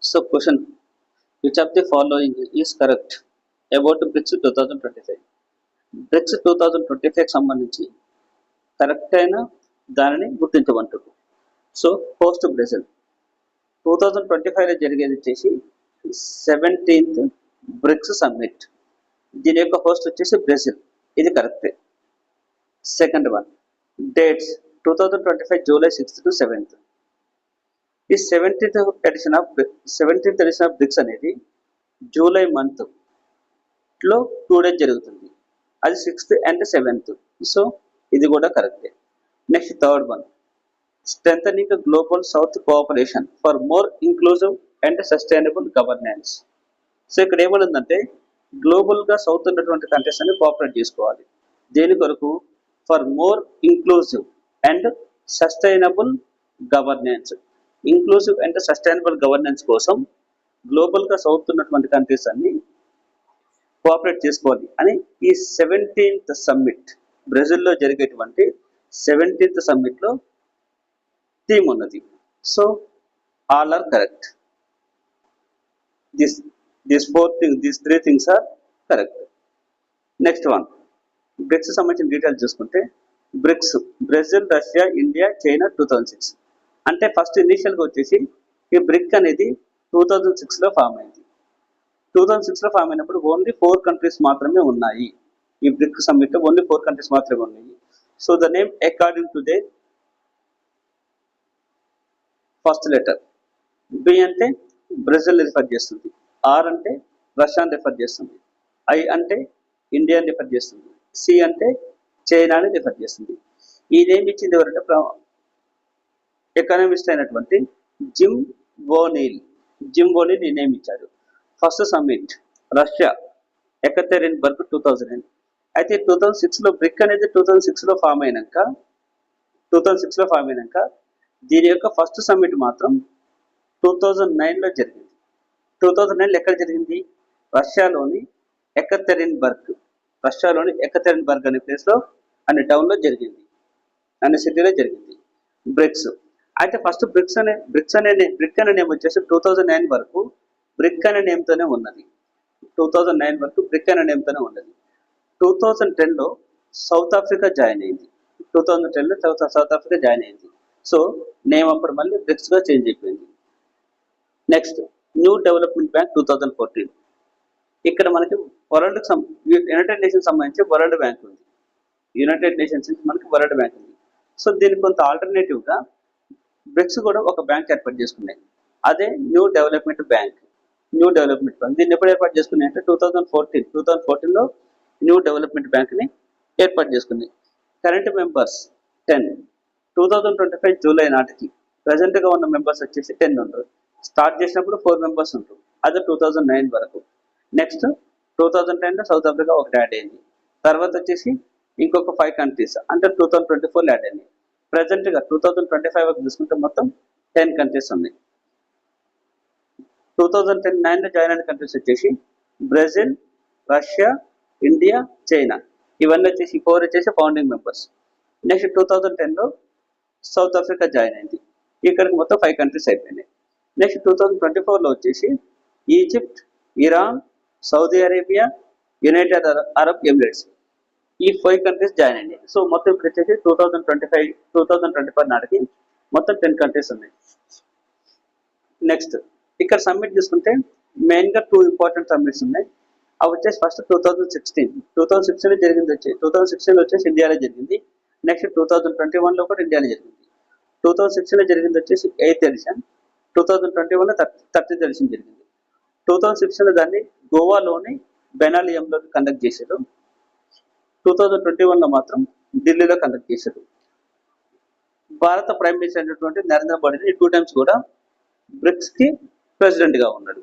So question, which of the following is correct about BRICS 2025? BRICS 2025 సంబంధించి correct అయిన దానిని గుర్తించమంటారు. So host Brazil 2025లో జరిగేది వచ్చేసి 17th బ్రిక్స్ సమ్మిట్. దీని యొక్క హోస్ట్ వచ్చేసి బ్రెజిల్, ఇది కరెక్టే. Second one, dates 2025 July 6th to 7th. ఈ 17th ఎడిషన్ ఆఫ్ బ్రిక్స్ అనేది జూలై మంత్ లో 2 days జరుగుతుంది. అది 6th and 7th. సో ఇది కూడా కరెక్టే. Next third one, strengthening global south cooperation for more inclusive and sustainable governance. So ఇక్కడ ఏమనుందంటే గ్లోబల్గా సౌత్ ఉన్నటువంటి కంట్రీస్ అన్ని కోఆపరేట్ చేసుకోవాలి. దేని కొరకు? For more inclusive and sustainable governance. Inclusive and sustainable governance కోసం గ్లోబల్గా సౌత్ ఉన్నటువంటి కంట్రీస్ అన్ని కోఆపరేట్ చేసుకోవాలి అని ఈ 17th సమ్మిట్, బ్రెజిల్లో జరిగేటువంటి 17th సమ్మిట్లో థీమ్ ఉన్నది. So all are correct. These three things are correct. Next one, BRICS సంబంధించిన డీటెయిల్స్ చూసుకుంటే bricks Brazil, Russia, India, China 2006. అంటే ఫస్ట్ ఇనిషియల్గా వచ్చేసి ఈ బ్రిక్ అనేది 2006లో ఫామ్ అయింది. 2006లో ఫామ్ అయినప్పుడు ఓన్లీ 4 countries మాత్రమే ఉన్నాయి. ఈ బ్రిక్ సమ్మిట్లో ఓన్లీ 4 countries మాత్రమే ఉన్నాయి. So the name according to they first letter B అంటే బ్రెజిల్ రిఫర్ చేస్తుంది, ఆర్ అంటే రష్యాని రిఫర్ చేస్తుంది, ఐ అంటే ఇండియాని రిఫర్ చేస్తుంది, సి అంటే చైనాని రిఫర్ చేస్తుంది. ఈ నేమ్ ఇచ్చింది ఎవరంటే ఎకనామిస్ట్ అయినటువంటి జిమ్ బోనీల్ ఈ నేమ్ ఇచ్చాడు. First summit Russia, Yekaterinburg 2009. అయితే 2006లో బ్రిక్ అనేది 2006లో ఫామ్ అయినాక దీని యొక్క ఫస్ట్ సమ్మిట్ మాత్రం 2009లో జరిగింది. 2009లో ఎక్కడ జరిగింది? రష్యాలోని ఎకతెరిన్బర్గ్ అనే ప్లేస్లో అనే టౌన్లో జరిగింది, అనే సిటీలో జరిగింది బ్రిక్స్. అయితే ఫస్ట్ బ్రిక్ అనే నేమ్ వచ్చేసి 2009 వరకు బ్రిక్ అనే నేమ్తోనే ఉన్నది. 2010లో సౌత్ ఆఫ్రికా జాయిన్ అయింది. సో నేమ్ అప్పుడు మళ్ళీ బ్రిక్స్గా చేంజ్ అయిపోయింది. Next, new development bank 2014. ఇక్కడ మనకి యునైటెడ్ నేషన్స్ సంబంధించి వరల్డ్ బ్యాంక్ ఉంది. సో దీనికి కొంత ఆల్టర్నేటివ్గా బ్రిక్స్ కూడా ఒక బ్యాంక్ ఏర్పాటు చేసుకున్నాయి. అదే న్యూ డెవలప్మెంట్ బ్యాంక్. దీన్ని ఎప్పుడు ఏర్పాటు చేసుకున్నాయి అంటే 2014లో న్యూ డెవలప్మెంట్ బ్యాంక్ని ఏర్పాటు చేసుకున్నాయి. Current members 10. 2025 జూలై నాటికి ప్రజెంట్గా ఉన్న మెంబర్స్ వచ్చేసి 10 ఉంటారు. స్టార్ట్ చేసినప్పుడు 4 members ఉంటారు. అదే 2009 వరకు. నెక్స్ట్ 2010లో సౌత్ ఆఫ్రికా ఒకటి యాడ్ అయింది. తర్వాత వచ్చేసి ఇంకొక 5 countries అంటే 2024లో యాడ్ అయింది. ప్రజెంట్గా 2025 వరకు చూసుకుంటే మొత్తం 10 countries ఉన్నాయి. 2009లో జాయిన్ అయిన కంట్రీస్ వచ్చేసి బ్రెజిల్, రష్యా, ఇండియా, చైనా. ఇవన్నీ వచ్చేసి 4 వచ్చేసి ఫౌండింగ్ మెంబర్స్. నెక్స్ట్ 2010లో సౌత్ ఆఫ్రికా జాయిన్ అయింది. ఇక్కడికి మొత్తం 5 countries అయిపోయినాయి. నెక్స్ట్ 2024లో వచ్చేసి Egypt, Iran, Saudi Arabia, United Arab Emirates, ఈ 5 countries జాయిన్ అయినాయి. సో మొత్తం ఇప్పుడు వచ్చేసి 2025 నాటికి మొత్తం 10 countries ఉన్నాయి. నెక్స్ట్ ఇక్కడ సమ్మిట్ తీసుకుంటే మెయిన్గా 2 important సమ్మిట్స్ ఉన్నాయి. అవి వచ్చేసి ఫస్ట్ 2016లో జరిగింది. 2016లో వచ్చేసి ఇండియాలో జరిగింది. నెక్స్ట్ 2021లో కూడా ఇండియాలో జరిగింది. 2016లో జరిగింది వచ్చేసి 8th ఎడిషన్, 2021లో 30th ఎడిషన్ జరిగింది. 2016లో దాన్ని గోవాలోని బెనాలియంలో కండక్ట్ చేశారు. 2021లో మాత్రం ఢిల్లీలో కండక్ట్ చేశారు. భారత ప్రైమ్ మినిస్టర్ అయినటువంటి నరేంద్ర మోడీని 2 times కూడా బ్రిక్స్కి ప్రెసిడెంట్గా ఉన్నాడు.